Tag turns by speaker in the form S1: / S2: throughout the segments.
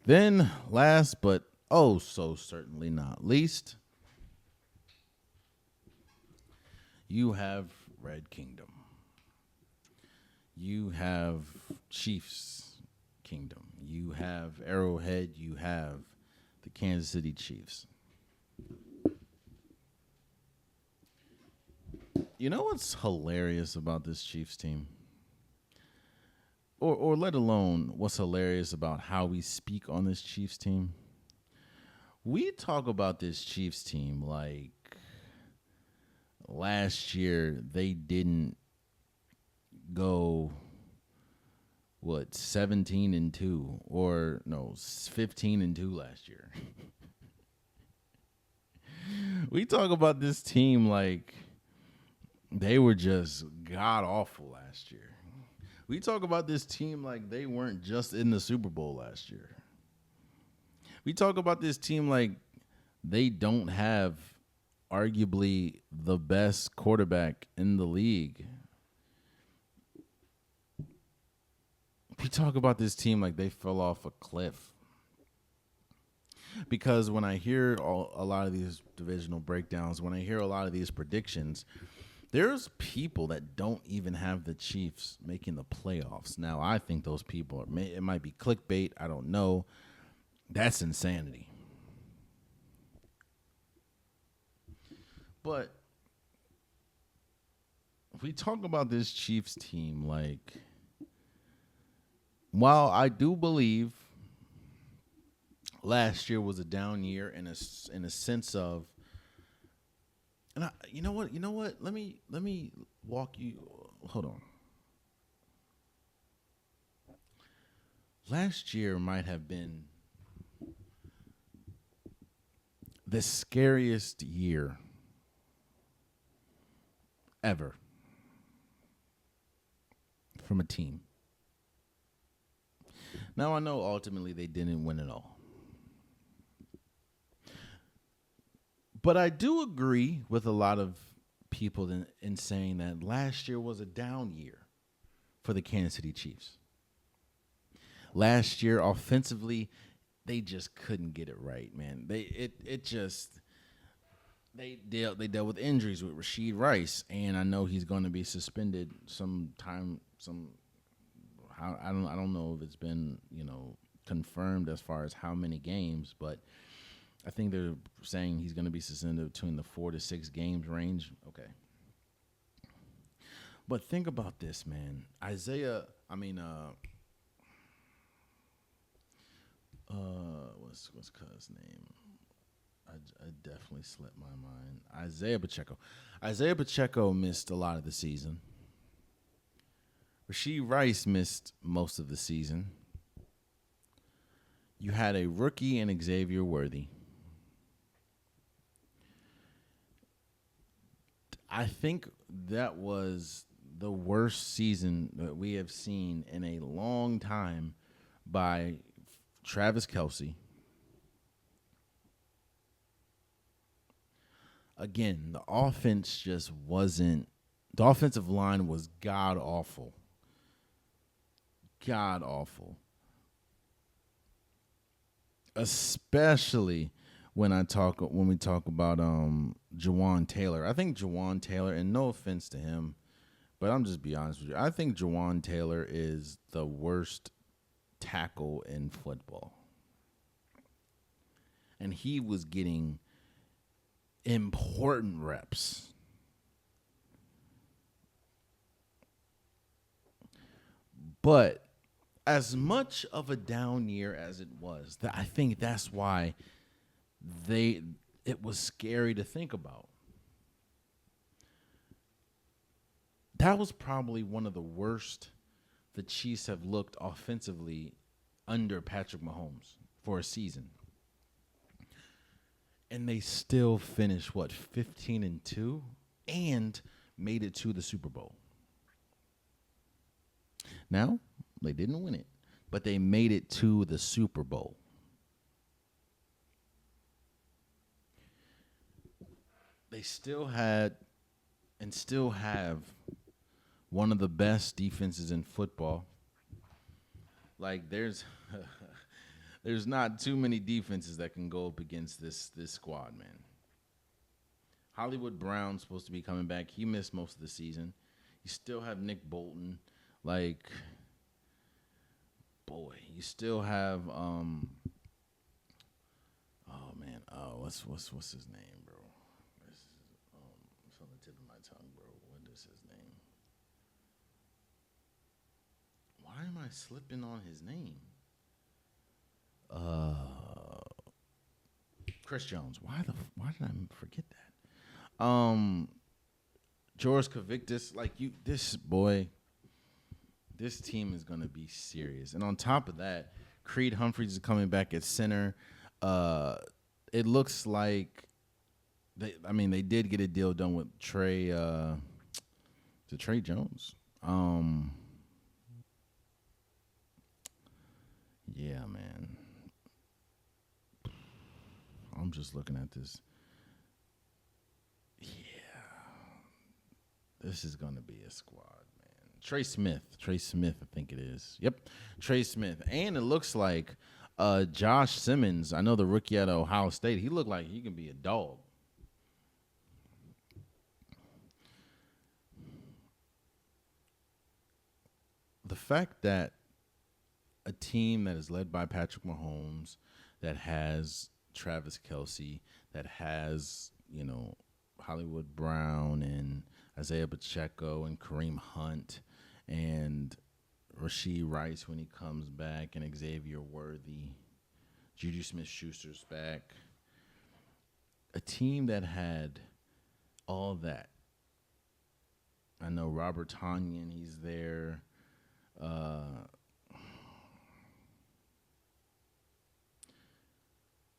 S1: Then, last but oh so certainly not least, you have Red Kingdom. You have Chiefs Kingdom. You have Arrowhead. You have the Kansas City Chiefs. You know what's hilarious about this Chiefs team? Or let alone what's hilarious about how we speak on this Chiefs team? We talk about this Chiefs team like last year they didn't go 17-2 or no 15-2 last year. We talk about this team like they were just god awful last year. We talk about this team like they weren't just in the Super Bowl last year. We talk about this team like they don't have arguably the best quarterback in the league. We talk about this team like they fell off a cliff. Because when I hear a lot of these divisional breakdowns, when I hear a lot of these predictions, there's people that don't even have the Chiefs making the playoffs. Now, I think those people it might be clickbait. I don't know. That's insanity. But if we talk about this Chiefs team, like, while I do believe last year was a down year in a sense of, and you know what? Let me walk you. Hold on. Last year might have been the scariest year ever from a team. Now, I know ultimately they didn't win it all. But I do agree with a lot of people in saying that last year was a down year for the Kansas City Chiefs. Last year, offensively, they just couldn't get it right, man. They dealt with injuries with Rashid Rice, and I know he's going to be suspended sometime. I don't know if it's been confirmed as far as how many games, but I think they're saying he's going to be suspended between the 4 to 6 games range. Okay. But think about this, man. What's Cuz's name? I definitely slipped my mind. Isaiah Pacheco. Isaiah Pacheco missed a lot of the season. Rashid Rice missed most of the season. You had a rookie in Xavier Worthy. I think that was the worst season that we have seen in a long time by Travis Kelce. Again, the offense just wasn't. The offensive line was god awful. God awful. Especially when we talk about Jawan Taylor. I think Jawan Taylor, and no offense to him, but I'm just be honest with you. I think Jawan Taylor is the worst tackle in football. And he was getting important reps. But as much of a down year as it was, I think that's why it was scary to think about. That was probably one of the worst the Chiefs have looked offensively under Patrick Mahomes for a season. And they still finished 15-2 and made it to the Super Bowl. Now, they didn't win it, but they made it to the Super Bowl. They still had and still have one of the best defenses in football. Like there's There's not too many defenses that can go up against this squad, man. Hollywood Brown's supposed to be coming back. He missed most of the season. You still have Nick Bolton. Like, boy, you still have oh man, what's his name, bro? It's on the tip of my tongue, bro. What is his name? Why am I slipping on his name? Chris Jones. Why did I forget that? George Kavictus, this team is gonna be serious. And on top of that, Creed Humphreys is coming back at center. It looks like they did get a deal done with Trey Jones. Yeah, man. I'm just looking at this. Yeah. This is going to be a squad, man. Trey Smith, I think it is. Yep, Trey Smith. And it looks like Josh Simmons, I know the rookie at Ohio State, he looked like he can be a dog. The fact that a team that is led by Patrick Mahomes, that has Travis Kelce, that has, Hollywood Brown and Isaiah Pacheco and Kareem Hunt and Rashee Rice when he comes back and Xavier Worthy, Juju Smith-Schuster's back. A team that had all that. I know Robert Tonyan, he's there.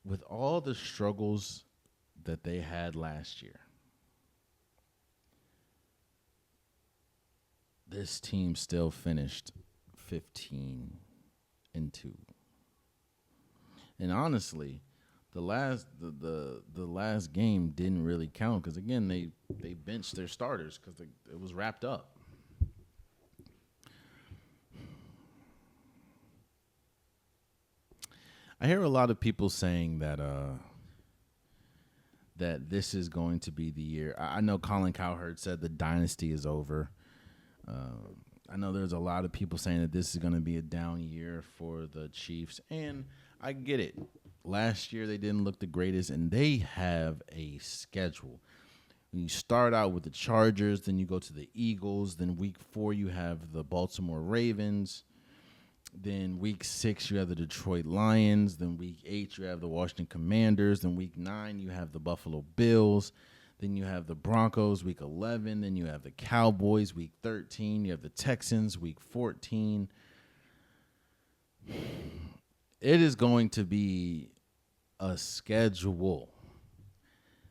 S1: With all the struggles that they had last year, this team still finished 15-2. And honestly, the last game didn't really count because again they benched their starters because it was wrapped up. I hear a lot of people saying that that this is going to be the year. I know Colin Cowherd said the dynasty is over. I know there's a lot of people saying that this is going to be a down year for the Chiefs, and I get it. Last year they didn't look the greatest, and they have a schedule. When you start out with the Chargers, then you go to the Eagles, then week 4 you have the Baltimore Ravens. Then week 6, you have the Detroit Lions. Then week 8, you have the Washington Commanders. Then week 9, you have the Buffalo Bills. Then you have the Broncos, week 11. Then you have the Cowboys, week 13. You have the Texans, week 14. It is going to be a schedule.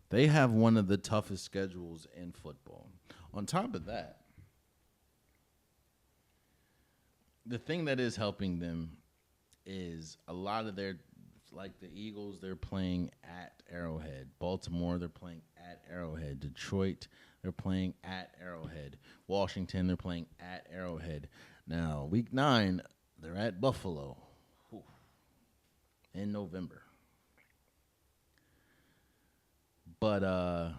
S1: They have one of the toughest schedules in football. On top of that, the thing that is helping them is a lot of their, like the Eagles, they're playing at Arrowhead. Baltimore, they're playing at Arrowhead. Detroit, they're playing at Arrowhead. Washington, they're playing at Arrowhead. Now, week 9, they're at Buffalo in November. But I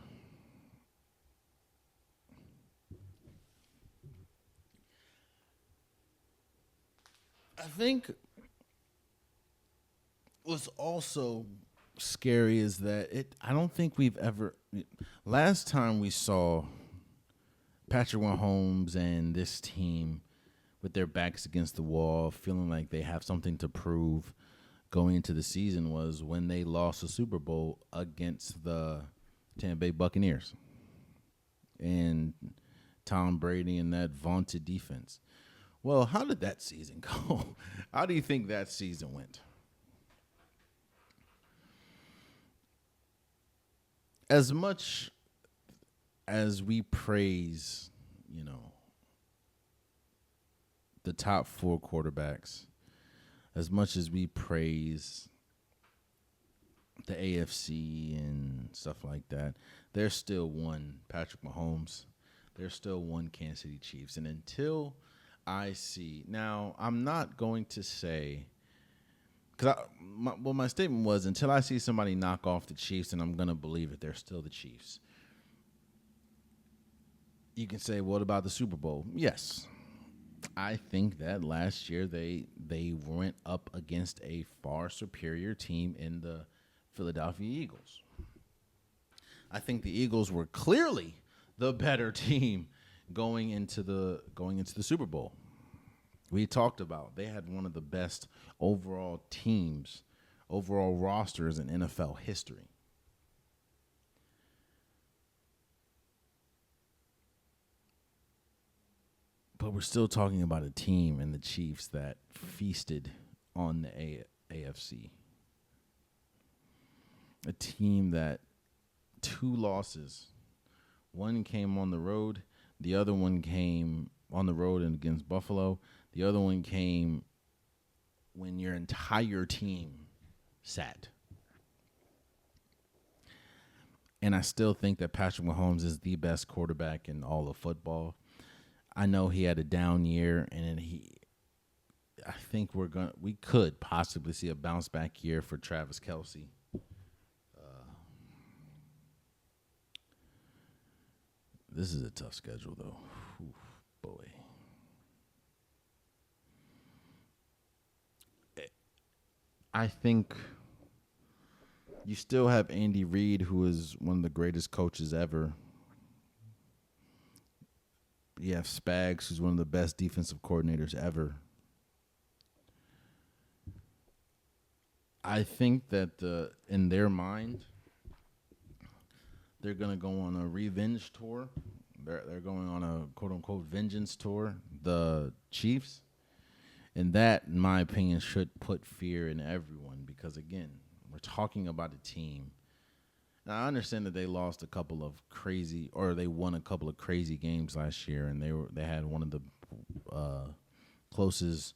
S1: think what's also scary is that I don't think we've ever. Last time we saw Patrick Mahomes and this team with their backs against the wall, feeling like they have something to prove going into the season was when they lost the Super Bowl against the Tampa Bay Buccaneers and Tom Brady and that vaunted defense. Well, how did that season go? How do you think that season went? As much as we praise, the top 4 quarterbacks, as much as we praise the AFC and stuff like that, there's still one Patrick Mahomes. There's still one Kansas City Chiefs. And until I see, now I'm not going to say my statement was until I see somebody knock off the Chiefs, and I'm gonna believe it, they're still the Chiefs. You can say, what about the Super Bowl? Yes, I think that last year they went up against a far superior team in the Philadelphia Eagles. I think the Eagles were clearly the better team going into the Super Bowl. We talked about they had one of the best overall teams, overall rosters in NFL history. But we're still talking about a team and the Chiefs that feasted on the AFC. A team that 2 losses. One came on the road. The other one came on the road and against Buffalo. The other one came when your entire team sat. And I still think that Patrick Mahomes is the best quarterback in all of football. I know he had a down year, and I think we could possibly see a bounce back year for Travis Kelce. This is a tough schedule, though. Oof, boy. I think you still have Andy Reid, who is one of the greatest coaches ever. You have Spags, who's one of the best defensive coordinators ever. I think that in their mind, they're going to go on a revenge tour. They're going on a quote-unquote vengeance tour, the Chiefs. And that, in my opinion, should put fear in everyone because, again, we're talking about a team. Now, I understand that they lost a couple of crazy, or they won a couple of crazy games last year, and they had one of the closest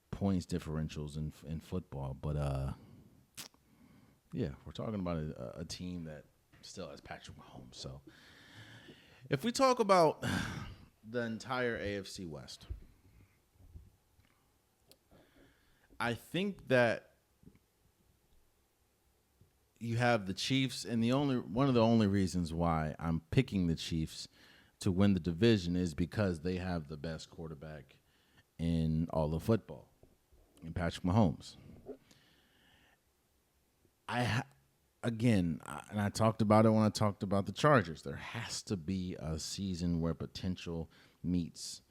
S1: points differentials in football. But, yeah, we're talking about a team that still has Patrick Mahomes. So, if we talk about the entire AFC West, I think that you have the Chiefs, and one of the only reasons why I'm picking the Chiefs to win the division is because they have the best quarterback in all of football, in Patrick Mahomes. And I talked about it when I talked about the Chargers. There has to be a season where potential meets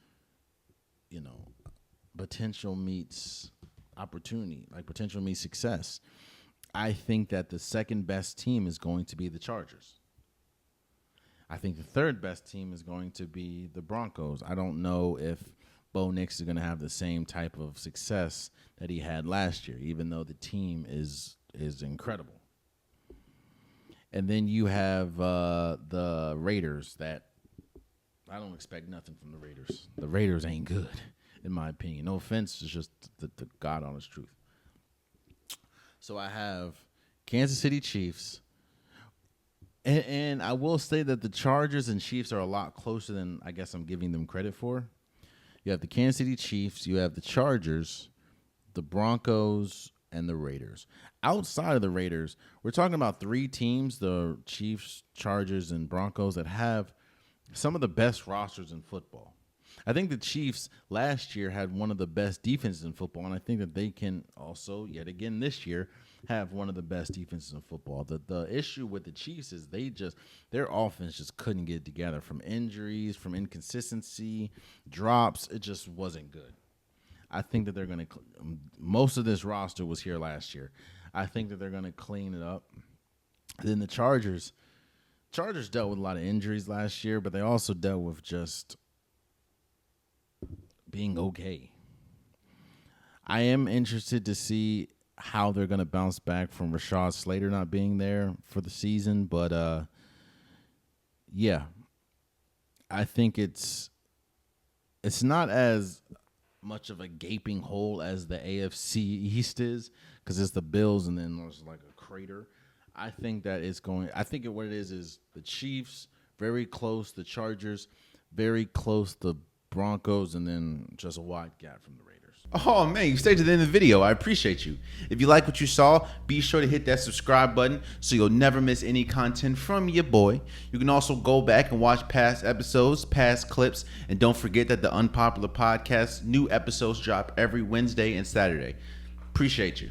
S1: opportunity, like potential meets success. I think that the second best team is going to be the Chargers. I think the third best team is going to be the Broncos. I don't know if Bo Nix is going to have the same type of success that he had last year, even though the team is incredible. And then you have the Raiders that I don't expect nothing from the Raiders. The Raiders ain't good, in my opinion. No offense, it's just the God honest truth. So I have Kansas City Chiefs. And I will say that the Chargers and Chiefs are a lot closer than I guess I'm giving them credit for. You have the Kansas City Chiefs, you have the Chargers, the Broncos, and the Raiders. Outside of the Raiders, we're talking about 3 teams, the Chiefs, Chargers, and Broncos, that have some of the best rosters in football. I think the Chiefs last year had one of the best defenses in football, and I think that they can also, yet again this year, have one of the best defenses in football. The issue with the Chiefs is their offense just couldn't get it together from injuries, from inconsistency, drops. It just wasn't good. I think that they're going to most of this roster was here last year. I think that they're going to clean it up. Then the Chargers dealt with a lot of injuries last year, but they also dealt with just being okay. I am interested to see how they're going to bounce back from Rashad Slater not being there for the season, but yeah, I think it's not as much of a gaping hole as the AFC East is, because it's the Bills and then there's like a crater. I think what it is the Chiefs very close, the Chargers very close, the Broncos, and then just a wide gap from the Raiders.
S2: Oh man, you stayed to the end of the video. I appreciate you. If you like what you saw, be sure to hit that subscribe button so you'll never miss any content from your boy. You can also go back and watch past episodes, past clips, and don't forget that the Unpopular Podcast new episodes drop every Wednesday and Saturday. Appreciate you.